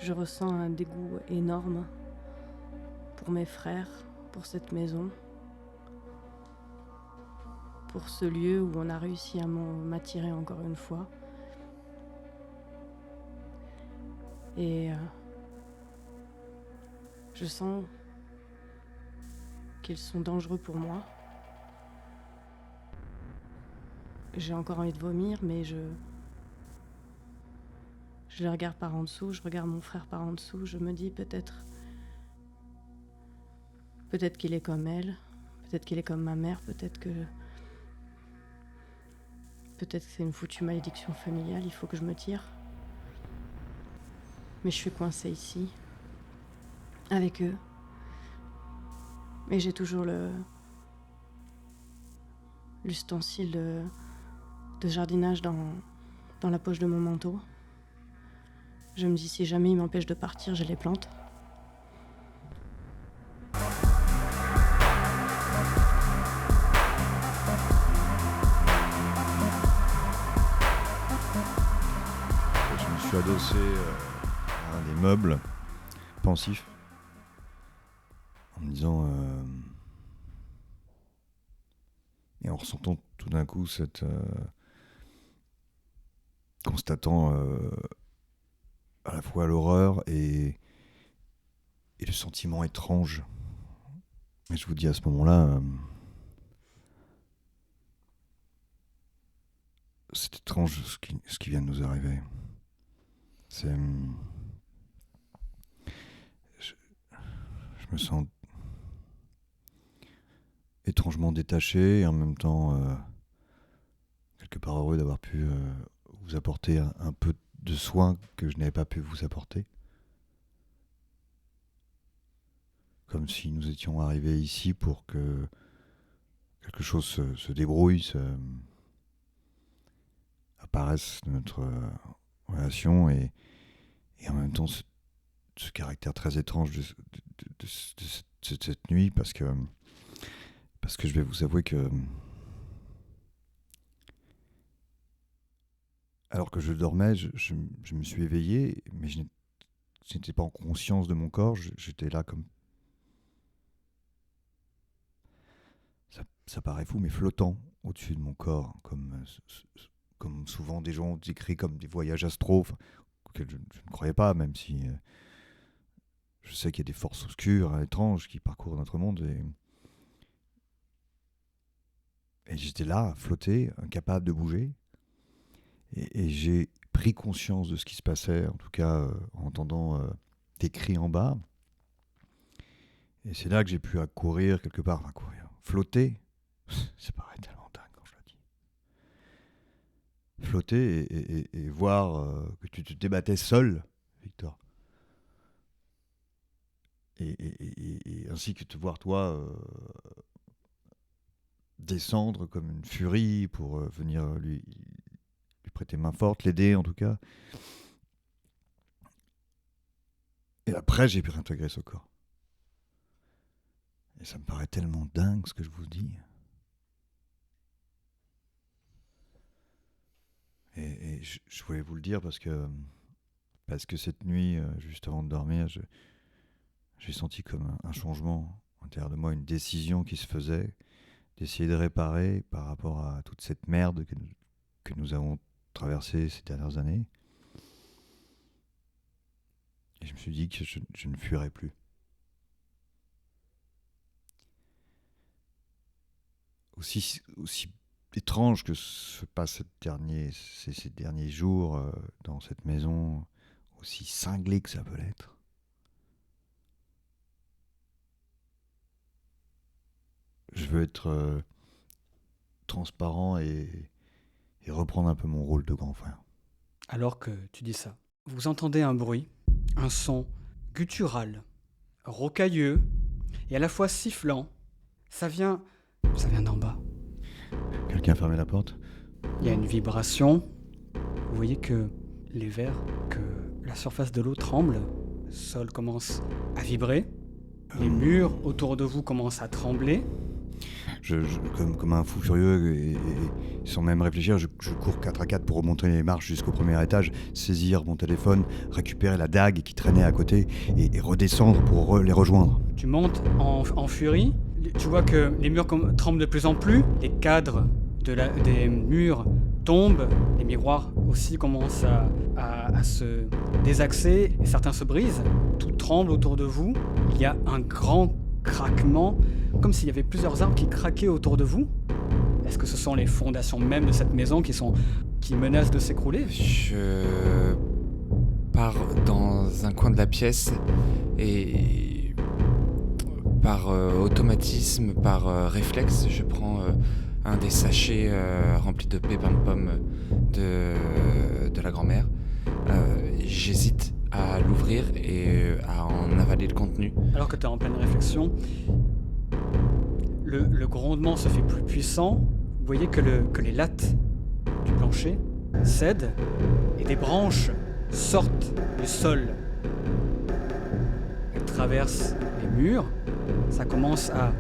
Je ressens un dégoût énorme pour mes frères, pour cette maison, pour ce lieu où on a réussi à m'attirer encore une fois. Et je sens qu'ils sont dangereux pour moi. J'ai encore envie de vomir, mais je les regarde par en dessous, je regarde mon frère par en dessous, je me dis peut-être qu'il est comme elle, peut-être qu'il est comme ma mère, peut-être que c'est une foutue malédiction familiale, il faut que je me tire. Mais je suis coincée ici, avec eux. Mais j'ai toujours l'ustensile de jardinage dans la poche de mon manteau. Je me dis, si jamais ils m'empêchent de partir, je les plante. Je me suis adossé à un des meubles, pensif, en me disant... et en ressentant tout d'un coup cette... constatant à la fois l'horreur et le sentiment étrange. Et je vous dis à ce moment-là, c'est étrange ce qui vient de nous arriver. C'est... Je me sens étrangement détaché et en même temps quelque part heureux d'avoir pu vous apporter un peu de soins que je n'avais pas pu vous apporter. Comme si nous étions arrivés ici pour que quelque chose se débrouille, apparaisse de notre relation et en même temps ce caractère très étrange de cette nuit parce que je vais vous avouer que alors que je dormais, je me suis éveillé, mais je n'étais pas en conscience de mon corps, j'étais là comme... Ça paraît fou, mais flottant au-dessus de mon corps, comme souvent des gens décrits comme des voyages astraux, auxquels je ne croyais pas, même si je sais qu'il y a des forces obscures, étranges, qui parcourent notre monde, et j'étais là, flotté, incapable de bouger, et j'ai pris conscience de ce qui se passait, en tout cas en entendant des cris en bas, et c'est là que j'ai pu courir quelque part, flotter, c'est pareil tellement dingue quand je le dis. Flotter et voir que tu te débattais seul, Victor. Et ainsi que te voir toi descendre comme une furie pour venir lui prêter main forte, l'aider en tout cas. Et après j'ai pu réintégrer ce corps. Et ça me paraît tellement dingue ce que je vous dis. Et je voulais vous le dire parce que cette nuit, juste avant de dormir, j'ai senti comme un changement à l'intérieur de moi, une décision qui se faisait, d'essayer de réparer par rapport à toute cette merde que nous avons traversée ces dernières années. Et je me suis dit que je ne fuirais plus. Aussi étrange que se passent ces derniers jours dans cette maison, aussi cinglé que ça peut l'être, je veux être transparent et reprendre un peu mon rôle de grand frère. Alors que tu dis ça, vous entendez un bruit, un son guttural, rocailleux et à la fois sifflant. Ça vient d'en bas. Quelqu'un a fermé la porte ? Il y a une vibration. Vous voyez que les verres, que la surface de l'eau tremble. Le sol commence à vibrer. Les murs autour de vous commencent à trembler. Comme un fou furieux, et sans même réfléchir, je cours 4 à 4 pour remonter les marches jusqu'au premier étage, saisir mon téléphone, récupérer la dague qui traînait à côté et redescendre pour les rejoindre. Tu montes en furie, tu vois que les murs tremblent de plus en plus, les cadres des murs tombent, les miroirs aussi commencent à se désaxer et certains se brisent, tout tremble autour de vous, il y a un grand craquement, comme s'il y avait plusieurs arbres qui craquaient autour de vous. Est-ce que ce sont les fondations même de cette maison qui menacent de s'écrouler? Je pars dans un coin de la pièce et par automatisme, par réflexe, je prends un des sachets remplis de pépins de pommes de la grand-mère. J'hésite à l'ouvrir et à en avaler le contenu. Alors que tu es en pleine réflexion, le grondement se fait plus puissant. Vous voyez que les lattes du plancher cèdent et des branches sortent du sol. Elles traversent les murs. Ça commence à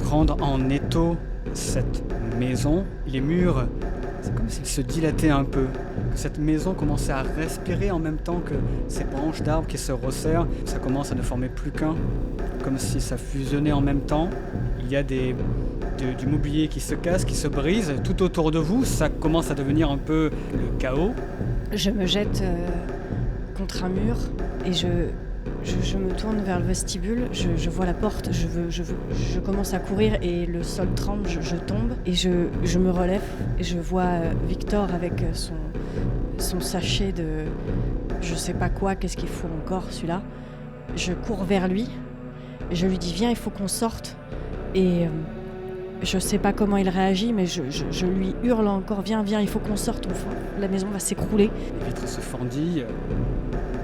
prendre en étau cette maison. Les murs, c'est comme s'ils se dilataient un peu. Que cette maison commençait à respirer en même temps que ces branches d'arbres qui se resserrent. Ça commence à ne former plus qu'un, comme si ça fusionnait en même temps. Il y a du mobilier qui se casse, qui se brise tout autour de vous. Ça commence à devenir un peu le chaos. Je me jette contre un mur et je me tourne vers le vestibule, je vois la porte, je commence à courir et le sol tremble, je tombe et je me relève et je vois Victor avec son sachet de je sais pas quoi, qu'est-ce qu'il faut encore celui-là. Je cours vers lui, je lui dis viens, il faut qu'on sorte et je sais pas comment il réagit mais je lui hurle encore viens, il faut qu'on sorte, la maison va s'écrouler. Les vitres se fendillent.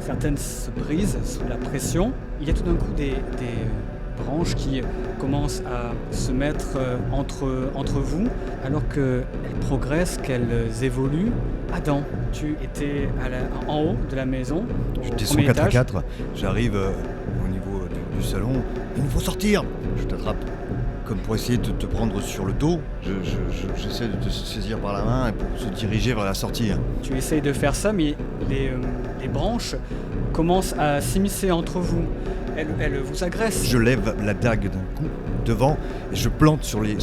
Certaines se brisent sous la pression. Il y a tout d'un coup des branches qui commencent à se mettre entre vous, alors qu'elles progressent, qu'elles évoluent. Adam, tu étais en haut de la maison, Je au descends premier 4 à étage. 4, j'arrive au niveau du salon. Il nous faut sortir. Je t'attrape comme pour essayer de te prendre sur le dos. J'essaie de te saisir par la main et pour se diriger vers la sortie. Tu essayes de faire ça, mais les branches commencent à s'immiscer entre vous. Elles vous agressent. Je lève la dague d'un coup devant et je plante sur les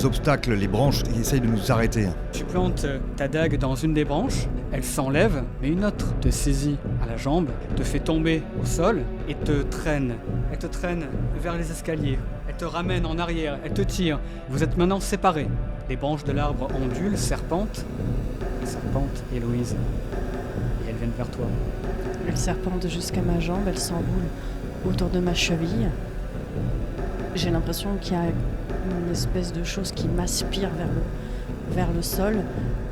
obstacles, les branches qui essayent de nous arrêter. Tu plantes ta dague dans une des branches, elle s'enlève, mais une autre te saisit à la jambe, te fait tomber au sol et te traîne. Elle te traîne vers les escaliers, elle te ramène en arrière, elle te tire. Vous êtes maintenant séparés. Les branches de l'arbre ondulent, serpentent, Héloïse, et elles viennent vers toi. Elle serpente jusqu'à ma jambe, elle s'enroule autour de ma cheville. J'ai l'impression qu'il y a une espèce de chose qui m'aspire vers le sol.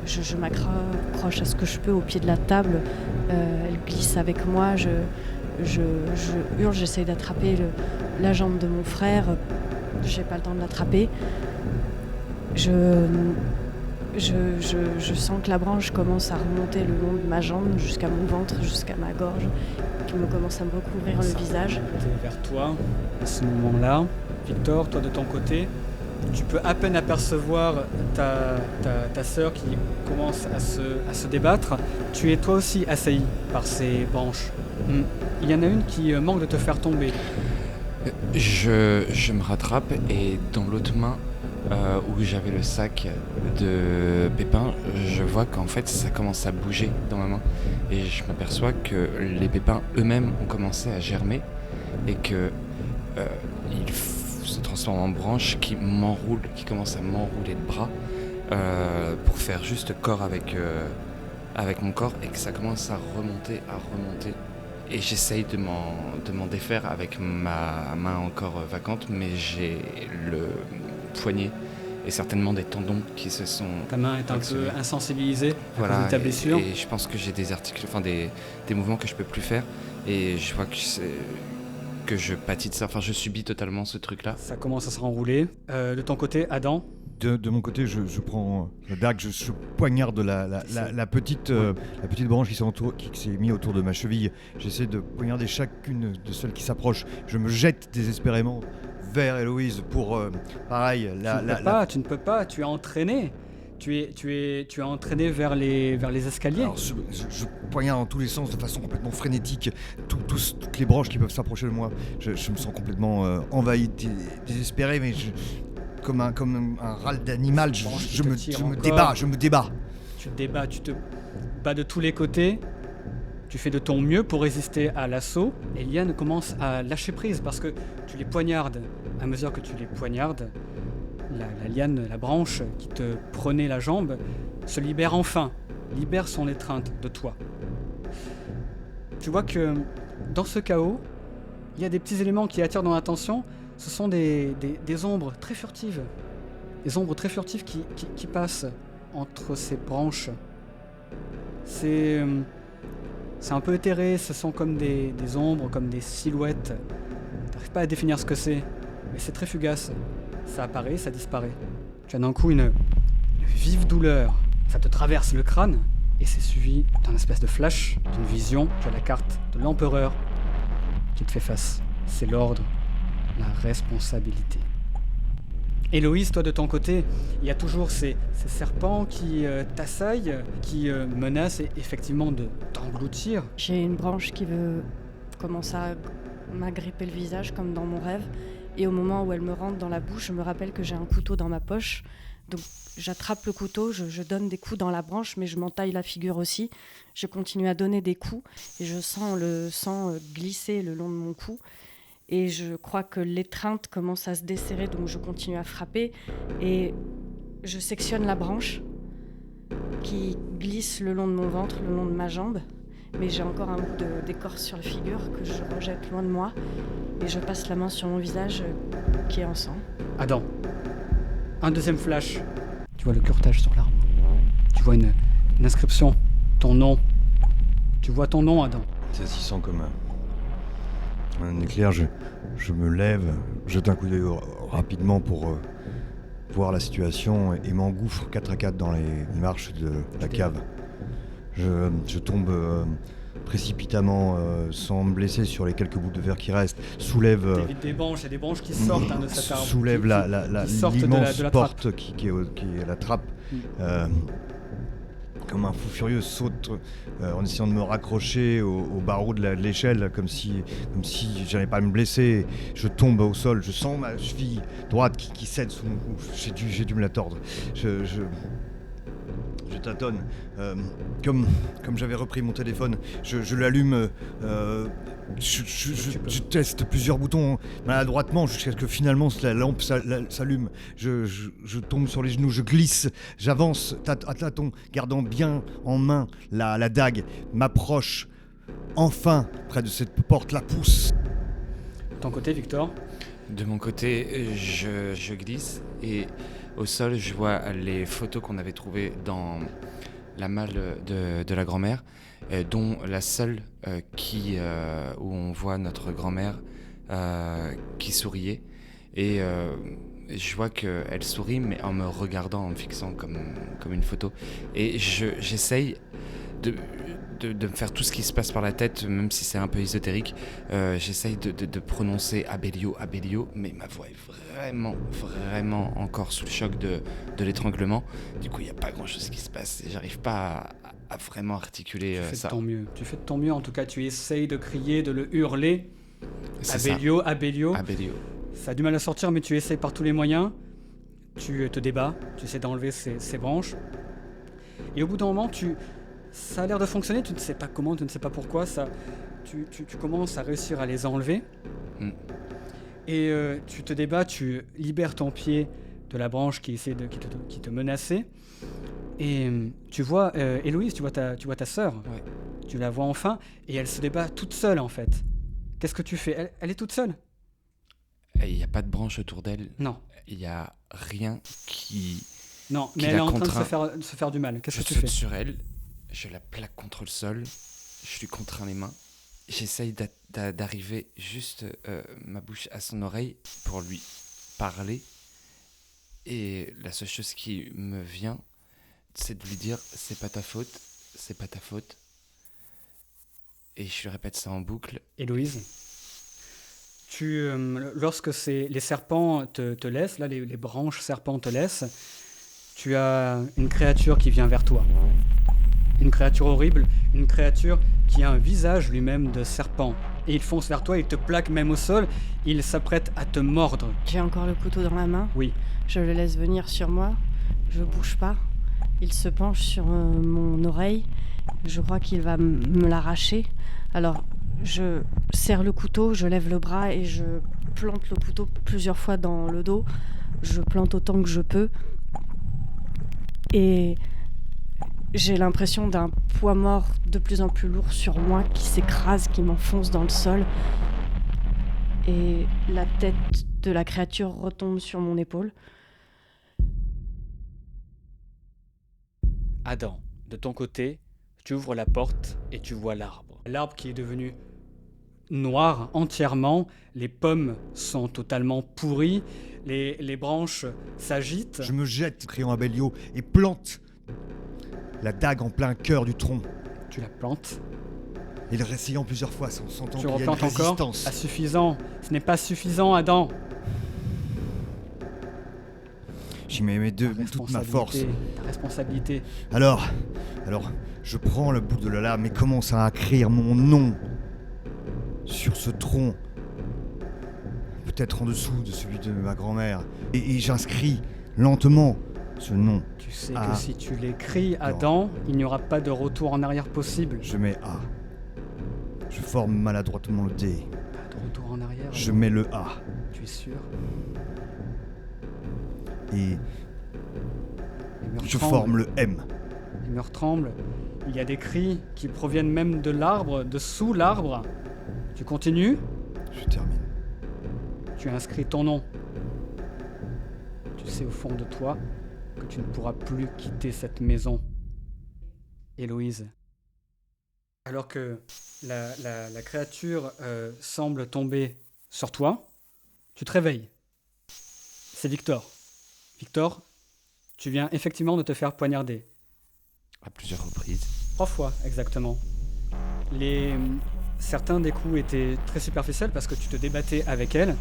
Je m'accroche à ce que je peux au pied de la table. Elle glisse avec moi. Je hurle, j'essaie d'attraper la jambe de mon frère. J'ai pas le temps de l'attraper. Je sens que la branche commence à remonter le long de ma jambe jusqu'à mon ventre, jusqu'à ma gorge, qui commence à me recouvrir le visage. Vers toi, à ce moment-là, Victor, toi de ton côté, tu peux à peine apercevoir ta sœur qui commence à se débattre. Tu es toi aussi assailli par ces branches. Il y en a une qui manque de te faire tomber. Je me rattrape et dans l'autre main, où j'avais le sac de pépins, je vois qu'en fait ça commence à bouger dans ma main et je m'aperçois que les pépins eux-mêmes ont commencé à germer et que ils se transforment en branches qui commencent à m'enrouler le bras pour faire juste corps avec mon corps et que ça commence à remonter et j'essaye de m'en défaire avec ma main encore vacante, mais j'ai le poignet et certainement des tendons qui se sont... Ta main est un peu insensibilisée à cause de ta blessure. Et je pense que j'ai des mouvements que je peux plus faire et je vois que je pâtis de ça, enfin je subis totalement ce truc-là. Ça commence à se renrouler. De ton côté, Adam? De mon côté, je prends la dague, je poignarde la petite branche qui s'est mise autour de ma cheville. J'essaie de poignarder chacune de celles qui s'approchent. Je me jette désespérément vers Héloïse pour, pareil, Tu ne peux pas, tu es entraîné. Tu es entraîné vers les escaliers. Alors, je poignarde dans tous les sens de façon complètement frénétique, toutes les branches qui peuvent s'approcher de moi. Je me sens complètement envahi, désespéré, mais comme un râle d'animal, je me débat. Tu te débats, tu te bats de tous les côtés. Tu fais de ton mieux pour résister à l'assaut. Et Liane commence à lâcher prise parce que tu les poignardes. À mesure que tu les poignardes, la liane, la branche qui te prenait la jambe, se libère enfin, libère son étreinte de toi. Tu vois que dans ce chaos, il y a des petits éléments qui attirent ton attention. Ce sont des ombres très furtives. Des ombres très furtives qui passent entre ces branches. C'est un peu éthéré, ce sont comme des ombres, comme des silhouettes. T'arrives pas à définir ce que c'est, mais c'est très fugace. Ça apparaît, ça disparaît. Tu as d'un coup une vive douleur. Ça te traverse le crâne et c'est suivi d'un espèce de flash, d'une vision. Tu as la carte de l'empereur qui te fait face. C'est l'ordre, la responsabilité. Héloïse, toi de ton côté, il y a toujours ces serpents qui t'assaillent, qui menacent effectivement de t'engloutir. J'ai une branche qui veut commencer à m'agripper le visage comme dans mon rêve. Et au moment où elle me rentre dans la bouche, je me rappelle que j'ai un couteau dans ma poche. Donc j'attrape le couteau, je donne des coups dans la branche, mais je m'entaille la figure aussi. Je continue à donner des coups et je sens le sang glisser le long de mon cou. Et je crois que l'étreinte commence à se desserrer, donc je continue à frapper. Et je sectionne la branche qui glisse le long de mon ventre, le long de ma jambe. Mais j'ai encore un bout d'écorce sur la figure que je rejette loin de moi. Et je passe la main sur mon visage qui est en sang. Adam, un deuxième flash. Tu vois le curetage sur l'arbre. Tu vois une inscription, ton nom. Tu vois ton nom, Adam. Saisissant comme un éclair, je me lève, jette un coup d'œil rapidement pour voir la situation et m'engouffre 4 à 4 dans les marches de la cave. Je tombe précipitamment, sans me blesser sur les quelques bouts de verre qui restent, soulève... T'évites des branches, il y a des branches qui sortent de cet arbre. Soulève l'immense porte qui est la trappe. Comme un fou furieux, saute en essayant de me raccrocher au barreau de l'échelle, comme si j'allais pas me blesser. Je tombe au sol, je sens ma cheville droite qui cède sous mon cou. J'ai dû me la tordre. Je tâtonne. Comme j'avais repris mon téléphone, je l'allume. Je teste plusieurs boutons maladroitement jusqu'à ce que finalement la lampe s'allume. Je tombe sur les genoux, je glisse, j'avance à tâtons, gardant bien en main la dague, m'approche enfin près de cette porte, la pousse. De ton côté, Victor ? De mon côté, je glisse et au sol, je vois les photos qu'on avait trouvées dans la malle de la grand-mère, dont la seule où on voit notre grand-mère qui souriait. Et je vois qu'elle sourit, mais en me regardant, en me fixant comme une photo. Et j'essaye de me faire tout ce qui se passe par la tête, même si c'est un peu ésotérique. J'essaye de prononcer Abellio, mais ma voix est vraiment encore sous le choc de l'étranglement. Du coup, il n'y a pas grand-chose qui se passe et j'arrive pas à vraiment articuler ça. Tu fais de ton mieux, en tout cas, tu essayes de crier, de le hurler. C'est Abellio. Abellio. Ça a du mal à sortir, mais tu essayes par tous les moyens. Tu te débats, tu essaies d'enlever ces branches. Et au bout d'un moment, ça a l'air de fonctionner, tu ne sais pas comment, tu ne sais pas pourquoi, tu commences à réussir à les enlever. Et tu te débats, tu libères ton pied de la branche qui te menaçait. Et tu vois Héloïse, tu vois ta sœur. Ouais. Tu la vois enfin, et elle se débat toute seule en fait. Qu'est-ce que tu fais ? Elle est toute seule ? Il n'y a pas de branche autour d'elle. Non. Il n'y a rien qui... Non, mais elle est en train de se faire du mal. Qu'est-ce que tu fais ? Je saute sur elle, je la plaque contre le sol, je lui contrains les mains. J'essaye d'arriver juste ma bouche à son oreille pour lui parler. Et la seule chose qui me vient, c'est de lui dire « c'est pas ta faute, c'est pas ta faute ». Et je lui répète ça en boucle. Héloïse, Lorsque les serpents te laissent, là, les branches serpents te laissent, tu as une créature qui vient vers toi. Une créature horrible, une créature qui a un visage lui-même de serpent. Et il fonce vers toi, il te plaque même au sol, il s'apprête à te mordre. J'ai encore le couteau dans la main. Oui. Je le laisse venir sur moi. Je bouge pas. Il se penche sur mon oreille. Je crois qu'il va me l'arracher. Alors, je serre le couteau, je lève le bras et je plante le couteau plusieurs fois dans le dos. Je plante autant que je peux. Et j'ai l'impression d'un poids mort de plus en plus lourd sur moi qui s'écrase, qui m'enfonce dans le sol. Et la tête de la créature retombe sur mon épaule. Adam, de ton côté, tu ouvres la porte et tu vois l'arbre. L'arbre qui est devenu noir entièrement, les pommes sont totalement pourries, les branches s'agitent. Je me jette, criant à Bélio, et plante la dague en plein cœur du tronc. Tu la plantes. Et le réessayant plusieurs fois, sans sentant Tu qu'il y a une replantes encore. résistance. Pas suffisant. Ce n'est pas suffisant, Adam. J'y mets toute ma force. Ta responsabilité. Alors, je prends le bout de la lame et commence à écrire mon nom sur ce tronc, peut-être en dessous de celui de ma grand-mère. Et j'inscris lentement ce nom. Tu sais que si tu l'écris, Adam, il n'y aura pas de retour en arrière possible. Je mets A. Je forme maladroitement le D. Pas de retour en arrière. Je mets le A. Tu es sûr? Et je forme le M. Les murs tremblent. Il y a des cris qui proviennent même de l'arbre, de sous l'arbre. Tu continues? Je termine. Tu inscris ton nom. Tu sais au fond de toi que tu ne pourras plus quitter cette maison. Héloïse. Alors que la créature semble tomber sur toi, tu te réveilles. C'est Victor. Victor, tu viens effectivement de te faire poignarder. À plusieurs reprises. 3 fois, exactement. Certains des coups étaient très superficiels parce que tu te débattais avec elle.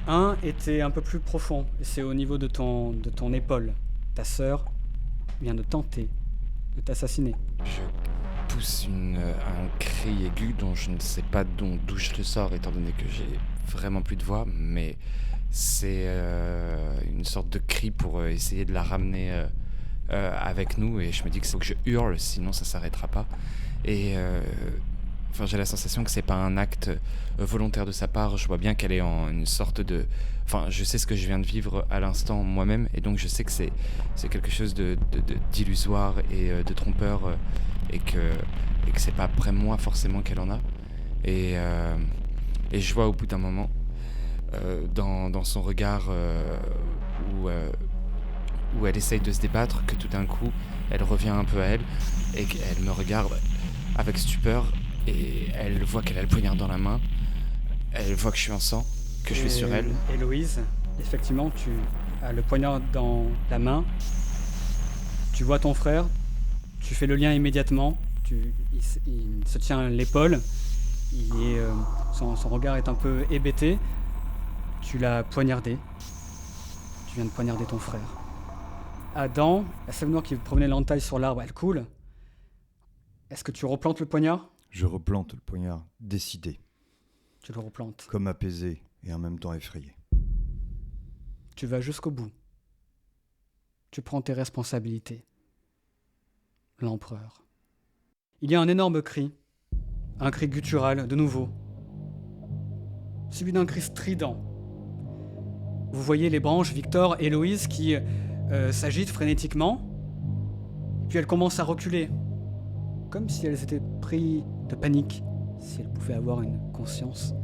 Un était un peu plus profond, et c'est au niveau de ton épaule. Ta sœur vient de tenter de t'assassiner. Je pousse un cri aigu dont je ne sais pas d'où je le sors, étant donné que j'ai vraiment plus de voix, mais c'est une sorte de cri pour essayer de la ramener avec nous, et je me dis qu'il faut que je hurle, sinon ça s'arrêtera pas. Et j'ai la sensation que c'est pas un acte volontaire de sa part. Je vois bien qu'elle est en une sorte de... je sais ce que je viens de vivre à l'instant moi-même, et donc je sais que c'est quelque chose d'illusoire et de trompeur, et que c'est pas après moi forcément qu'elle en a. Et je vois au bout d'un moment, dans son regard où elle essaye de se débattre, que tout d'un coup, elle revient un peu à elle, et qu'elle me regarde avec stupeur, et elle voit qu'elle a le poignard dans la main, elle voit que je suis en sang, que je suis sur elle. Héloïse, effectivement, tu as le poignard dans la main, tu vois ton frère, tu fais le lien immédiatement, il se tient l'épaule, son regard est un peu hébété, tu l'as poignardé, tu viens de poignarder ton frère. Adam, la sève noire qui promenait l'entaille sur l'arbre, elle coule. Est-ce que tu replantes le poignard? Je replante le poignard, décidé. Tu le replantes. Comme apaisé et en même temps effrayé. Tu vas jusqu'au bout. Tu prends tes responsabilités. L'empereur. Il y a un énorme cri. Un cri guttural, de nouveau. Suivi d'un cri strident. Vous voyez les branches, Victor, Héloïse, qui s'agitent frénétiquement. Puis elles commencent à reculer. Comme si elles étaient prises de panique, si elles pouvaient avoir une conscience.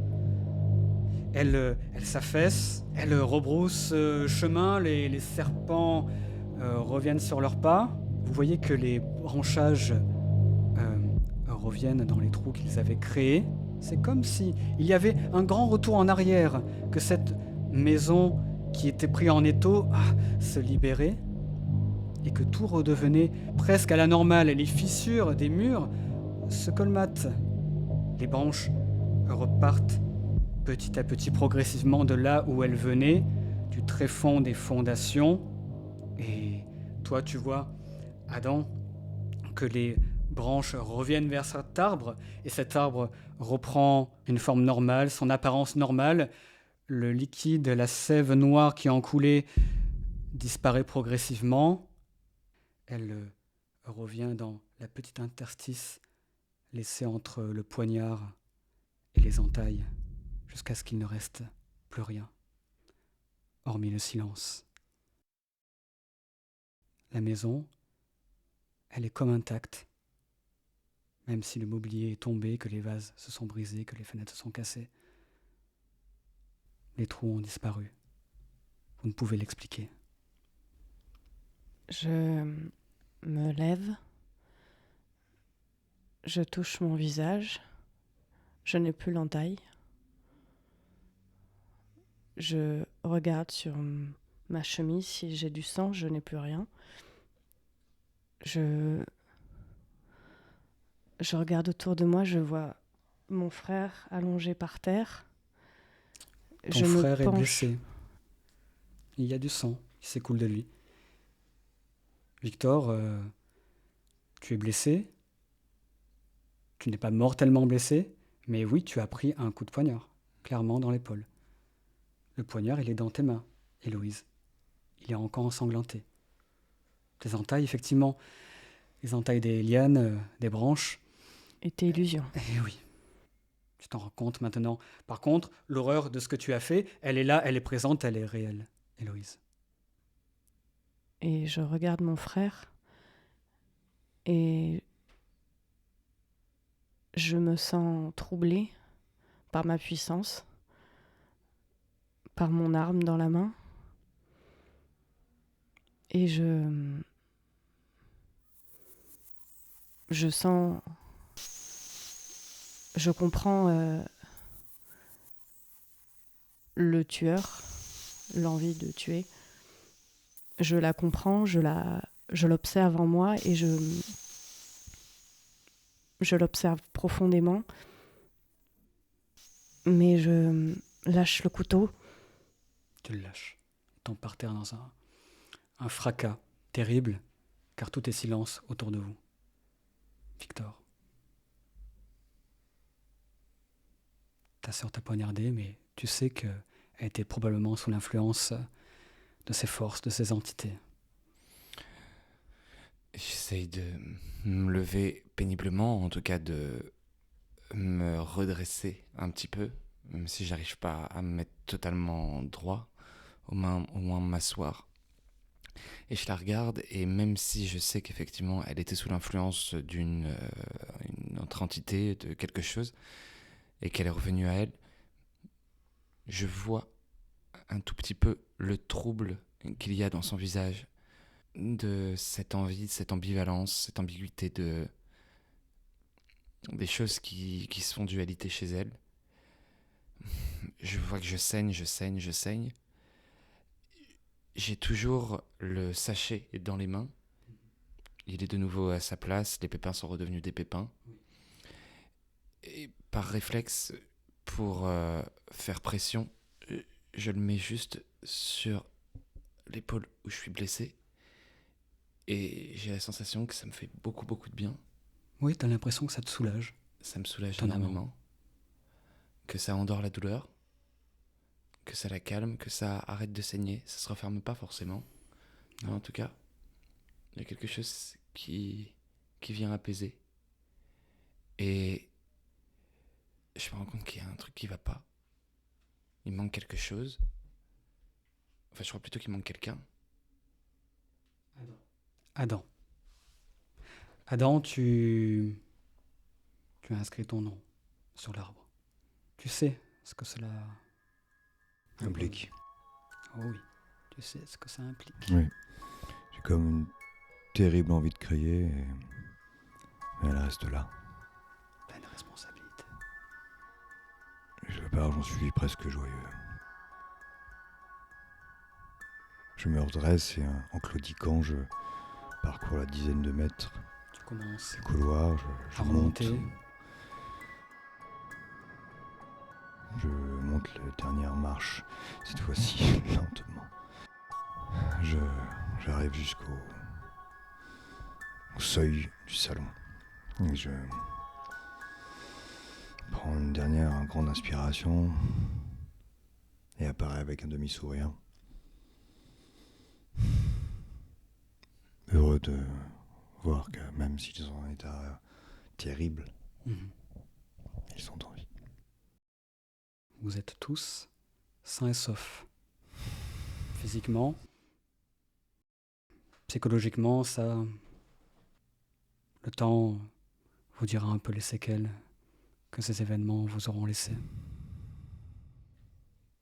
Elles s'affaissent, elles rebroussent chemin, les serpents reviennent sur leurs pas. Vous voyez que les branchages reviennent dans les trous qu'ils avaient créés. C'est comme si il y avait un grand retour en arrière, que cette maison qui était prise en étau se libérait, et que tout redevenait presque à la normale. Les fissures des murs se colmatent. Les branches repartent petit à petit, progressivement, de là où elle venait, du tréfonds des fondations. Et toi, tu vois, Adam, que les branches reviennent vers cet arbre, et cet arbre reprend une forme normale, son apparence normale. Le liquide, la sève noire qui en coulait disparaît progressivement. Elle revient dans la petite interstice laissée entre le poignard et les entailles, jusqu'à ce qu'il ne reste plus rien, hormis le silence. La maison, elle est comme intacte, même si le mobilier est tombé, que les vases se sont brisés, que les fenêtres se sont cassées. Les trous ont disparu. Vous ne pouvez l'expliquer. Je me lève, je touche mon visage, je n'ai plus l'entaille. Je regarde sur ma chemise, si j'ai du sang, je n'ai plus rien. Je regarde autour de moi, je vois mon frère allongé par terre. Ton frère est blessé. Il y a du sang qui s'écoule de lui. Victor, tu es blessé. Tu n'es pas mortellement blessé, mais oui, tu as pris un coup de poignard, clairement dans l'épaule. Le poignard, il est dans tes mains, Héloïse. Il est encore ensanglanté. Tes entailles, effectivement, les entailles des lianes, des branches. Et tes illusions. Eh oui. Tu t'en rends compte maintenant. Par contre, l'horreur de ce que tu as fait, elle est là, elle est présente, elle est réelle, Héloïse. Et je regarde mon frère et je me sens troublée par ma puissance, par mon arme dans la main. Et je sens... Je comprends le tueur, l'envie de tuer. Je la comprends, je l'observe en moi et je l'observe profondément. Mais je lâche le couteau. Tu le lâches. Il tombe par terre dans un fracas terrible, car tout est silence autour de vous. Victor. Ta sœur t'a poignardé, mais tu sais qu'elle était probablement sous l'influence de ces forces, de ces entités. J'essaye de me lever péniblement, en tout cas de me redresser un petit peu, même si j'arrive pas à me mettre totalement droit, au moins m'asseoir. Et je la regarde, et même si je sais qu'effectivement elle était sous l'influence d'une une autre entité, de quelque chose, et qu'elle est revenue à elle, je vois un tout petit peu le trouble qu'il y a dans son visage, de cette envie, cette ambivalence, cette ambiguïté des choses qui sont dualité chez elle. Je vois que je saigne. J'ai toujours le sachet dans les mains. Il est de nouveau à sa place, les pépins sont redevenus des pépins. Et par réflexe, pour faire pression, je le mets juste sur l'épaule où je suis blessé. Et j'ai la sensation que ça me fait beaucoup de bien. Oui, t'as l'impression que ça te soulage. Ça me soulage énormément. Que ça endort la douleur. Que ça la calme, que ça arrête de saigner. Ça se referme pas forcément. Mais en tout cas, il y a quelque chose qui vient apaiser. Et je me rends compte qu'il y a un truc qui va pas. Il manque quelque chose. Enfin, je crois plutôt qu'il manque quelqu'un. Adam, tu as inscrit ton nom sur l'arbre. Tu sais ce que cela Implique. Oh oui, tu sais ce que ça implique. Oui. J'ai comme une terrible envie de crier, mais elle reste là. T'as une responsabilité. Je pars, j'en suis presque joyeux. Je me redresse et en claudiquant, je parcours la dizaine de mètres. Tu commences Le couloir, je à monte. remonter. Je monte monte la dernière marche, cette fois-ci lentement. J'arrive au seuil du salon. Et je prends une dernière grande inspiration et apparaît avec un demi-sourire. Heureux de voir que même s'ils sont en état terrible, ils sont en vie. Vous êtes tous sains et saufs. Physiquement, psychologiquement, ça, le temps vous dira un peu les séquelles que ces événements vous auront laissées.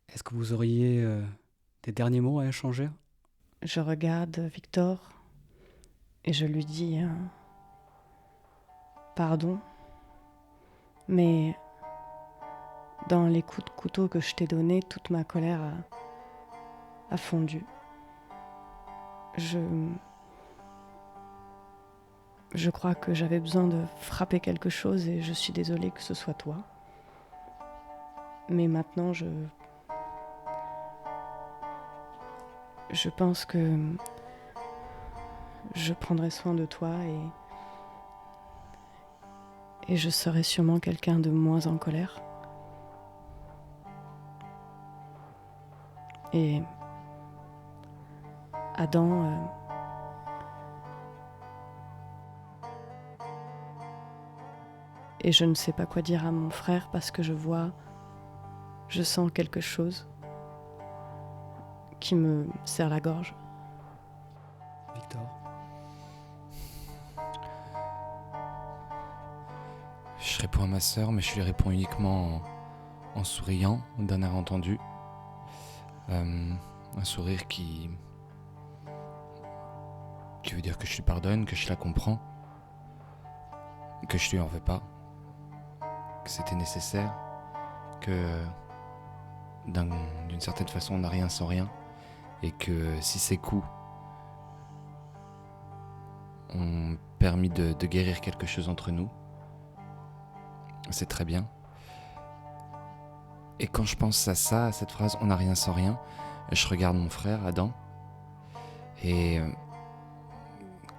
Est-ce que vous auriez des derniers mots à échanger ? Je regarde Victor et je lui dis pardon, mais dans les coups de couteau que je t'ai donnés, toute ma colère a fondu. Je crois que j'avais besoin de frapper quelque chose et je suis désolée que ce soit toi. Mais maintenant, je pense que je prendrai soin de toi et je serai sûrement quelqu'un de moins en colère. Et Adam, et je ne sais pas quoi dire à mon frère parce que je sens quelque chose qui me serre la gorge. Victor ? Je réponds à ma sœur, mais je lui réponds uniquement en souriant, d'un air entendu. Un sourire qui veut dire que je lui pardonne, que je la comprends, que je lui en veux pas, que c'était nécessaire, que d'une certaine façon on n'a rien sans rien, et que si ces coups ont permis de guérir quelque chose entre nous, c'est très bien. Et quand je pense à ça, à cette phrase « on n'a rien sans rien », je regarde mon frère Adam et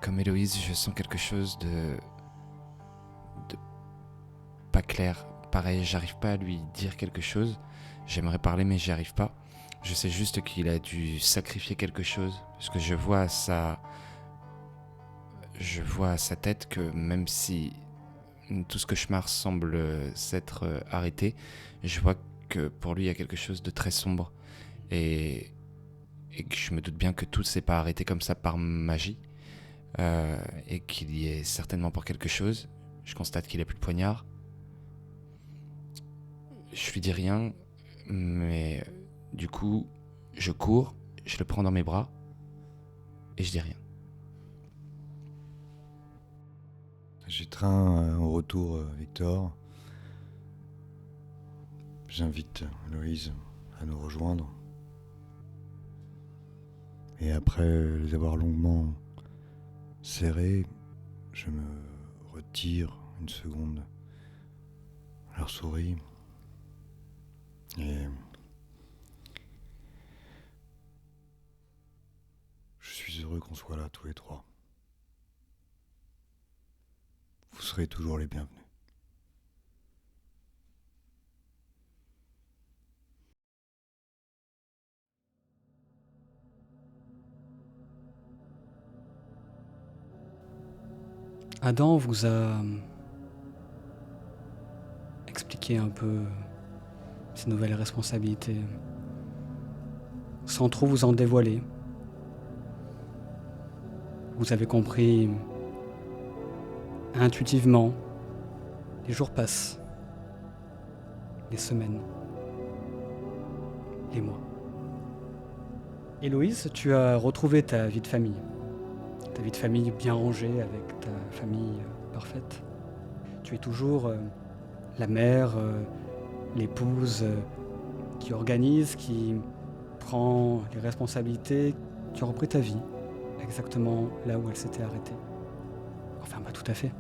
comme Héloïse, je sens quelque chose de pas clair. Pareil, j'arrive pas à lui dire quelque chose. J'aimerais parler mais j'y arrive pas. Je sais juste qu'il a dû sacrifier quelque chose parce que je vois à sa tête que même si tout ce cauchemar semble s'être arrêté, je vois que pour lui il y a quelque chose de très sombre et que je me doute bien que tout s'est pas arrêté comme ça par magie et qu'il y est certainement pour quelque chose. Je constate qu'il n'a plus de poignard. Je lui dis rien, mais du coup je cours, je le prends dans mes bras et je dis rien. J'étreins au retour Victor. J'invite Héloïse à nous rejoindre. Et après les avoir longuement serrés, je me retire une seconde. Je leur souris. Et je suis heureux qu'on soit là tous les trois. Vous serez toujours les bienvenus. Adam vous a expliqué un peu ses nouvelles responsabilités, sans trop vous en dévoiler. Vous avez compris intuitivement. Les jours passent, les semaines, les mois. Héloïse, tu as retrouvé ta vie de famille. Ta vie de famille bien rangée avec ta famille parfaite. Tu es toujours la mère, l'épouse qui organise, qui prend les responsabilités. Tu as repris ta vie exactement là où elle s'était arrêtée. Enfin, pas tout à fait.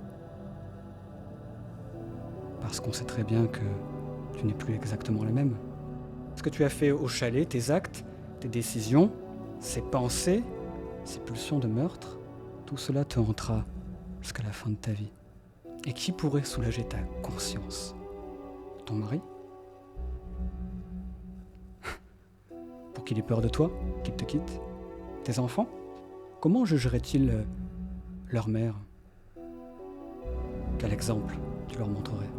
Parce qu'on sait très bien que tu n'es plus exactement la même. Ce que tu as fait au chalet, tes actes, tes décisions, ces pensées, ces pulsions de meurtre, tout cela te hantera jusqu'à la fin de ta vie. Et qui pourrait soulager ta conscience? Ton mari? Pour qu'il ait peur de toi, qu'il te quitte? Tes enfants? Comment jugerait-il leur mère? Quel exemple tu leur montrerais?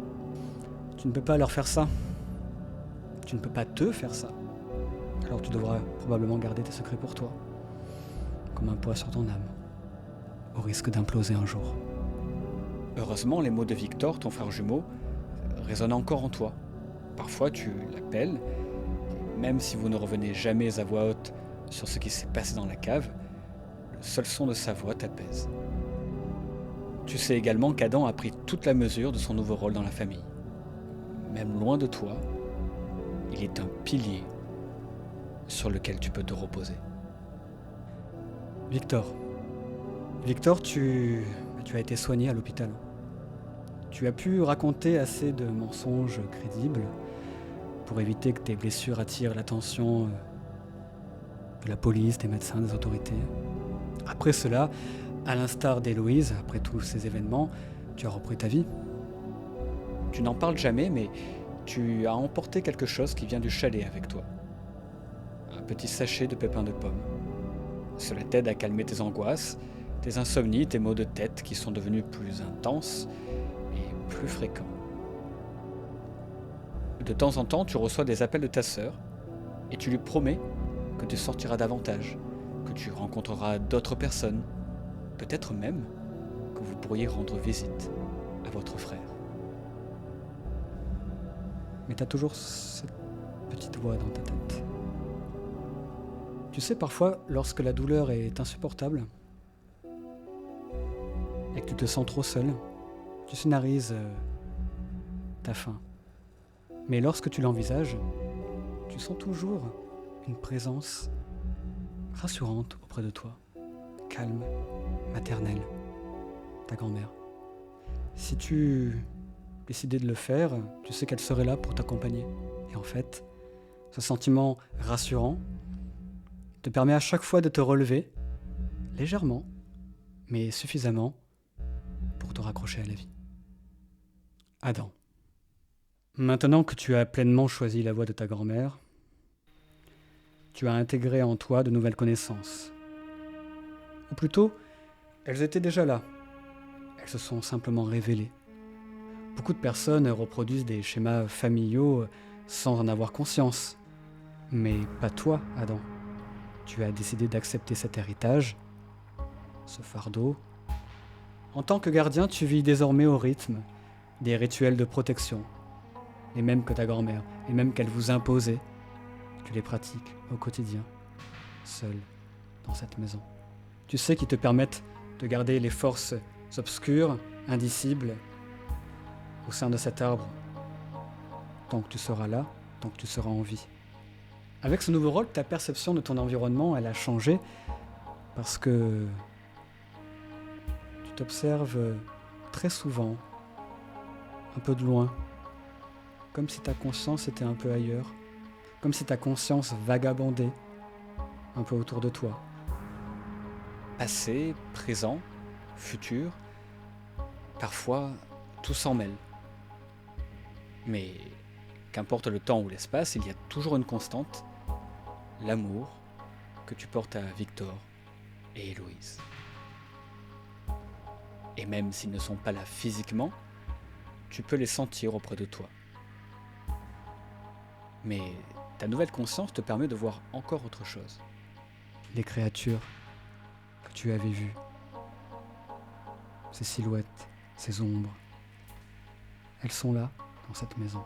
Tu ne peux pas leur faire ça. Tu ne peux pas te faire ça. Alors tu devras probablement garder tes secrets pour toi, comme un poids sur ton âme, au risque d'imploser un jour. Heureusement, les mots de Victor, ton frère jumeau, résonnent encore en toi. Parfois, tu l'appelles, même si vous ne revenez jamais à voix haute sur ce qui s'est passé dans la cave, le seul son de sa voix t'apaise. Tu sais également qu'Adam a pris toute la mesure de son nouveau rôle dans la famille. Même loin de toi, il est un pilier sur lequel tu peux te reposer. Victor, tu as été soigné à l'hôpital. Tu as pu raconter assez de mensonges crédibles pour éviter que tes blessures attirent l'attention de la police, des médecins, des autorités. Après cela, à l'instar d'Héloïse, après tous ces événements, tu as repris ta vie. Tu n'en parles jamais, mais tu as emporté quelque chose qui vient du chalet avec toi. Un petit sachet de pépins de pomme. Cela t'aide à calmer tes angoisses, tes insomnies, tes maux de tête qui sont devenus plus intenses et plus fréquents. De temps en temps, tu reçois des appels de ta sœur et tu lui promets que tu sortiras davantage, que tu rencontreras d'autres personnes, peut-être même que vous pourriez rendre visite à votre frère. Mais tu as toujours cette petite voix dans ta tête. Tu sais, parfois, lorsque la douleur est insupportable et que tu te sens trop seul, tu scénarises ta fin. Mais lorsque tu l'envisages, tu sens toujours une présence rassurante auprès de toi, calme, maternelle, ta grand-mère. Si tu décidais de le faire, tu sais qu'elle serait là pour t'accompagner. Et en fait, ce sentiment rassurant te permet à chaque fois de te relever, légèrement, mais suffisamment pour te raccrocher à la vie. Adam. Maintenant que tu as pleinement choisi la voie de ta grand-mère, tu as intégré en toi de nouvelles connaissances. Ou plutôt, elles étaient déjà là. Elles se sont simplement révélées. Beaucoup de personnes reproduisent des schémas familiaux sans en avoir conscience. Mais pas toi, Adam. Tu as décidé d'accepter cet héritage, ce fardeau. En tant que gardien, tu vis désormais au rythme des rituels de protection. Les mêmes que ta grand-mère, les mêmes qu'elle vous imposait. Tu les pratiques au quotidien, seul, dans cette maison. Tu sais qu'ils te permettent de garder les forces obscures, indicibles, au sein de cet arbre. Tant que tu seras là, tant que tu seras en vie. Avec ce nouveau rôle, ta perception de ton environnement, elle a changé parce que tu t'observes très souvent, un peu de loin, comme si ta conscience était un peu ailleurs, comme si ta conscience vagabondait un peu autour de toi. Passé, présent, futur, parfois tout s'en mêle. Mais qu'importe le temps ou l'espace, il y a toujours une constante, l'amour que tu portes à Victor et Héloïse. Et même s'ils ne sont pas là physiquement, tu peux les sentir auprès de toi. Mais ta nouvelle conscience te permet de voir encore autre chose. Les créatures que tu avais vues, ces silhouettes, ces ombres, elles sont là, dans cette maison.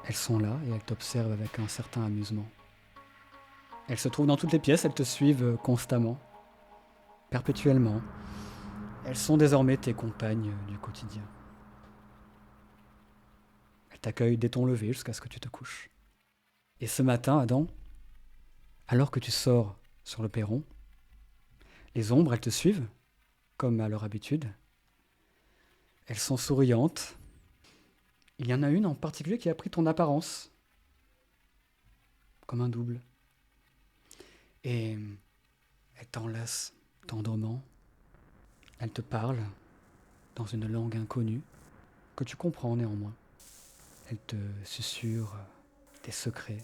Elles sont là et elles t'observent avec un certain amusement. Elles se trouvent dans toutes les pièces, elles te suivent constamment, perpétuellement. Elles sont désormais tes compagnes du quotidien. Elles t'accueillent dès ton lever jusqu'à ce que tu te couches. Et ce matin, Adam, alors que tu sors sur le perron, les ombres, elles te suivent, comme à leur habitude. Elles sont souriantes. Il y en a une en particulier qui a pris ton apparence, comme un double. Et elle t'enlace tendrement. Elle te parle dans une langue inconnue que tu comprends néanmoins. Elle te susurre tes secrets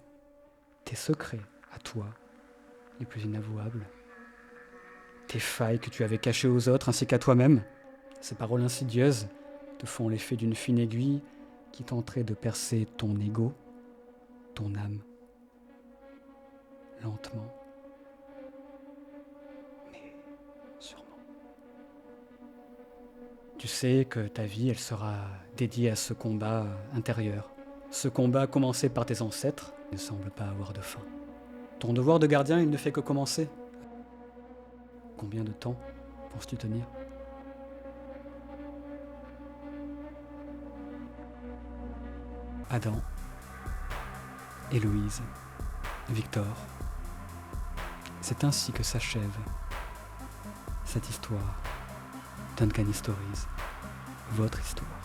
à toi, les plus inavouables, tes failles que tu avais cachées aux autres ainsi qu'à toi-même. Ces paroles insidieuses te font l'effet d'une fine aiguille qui tenterait de percer ton ego, ton âme, lentement, mais sûrement. Tu sais que ta vie, elle sera dédiée à ce combat intérieur. Ce combat commencé par tes ancêtres ne semble pas avoir de fin. Ton devoir de gardien, il ne fait que commencer. Combien de temps penses-tu tenir ? Adam, Héloïse, Victor. C'est ainsi que s'achève cette histoire d'Uncanny Stories, votre histoire.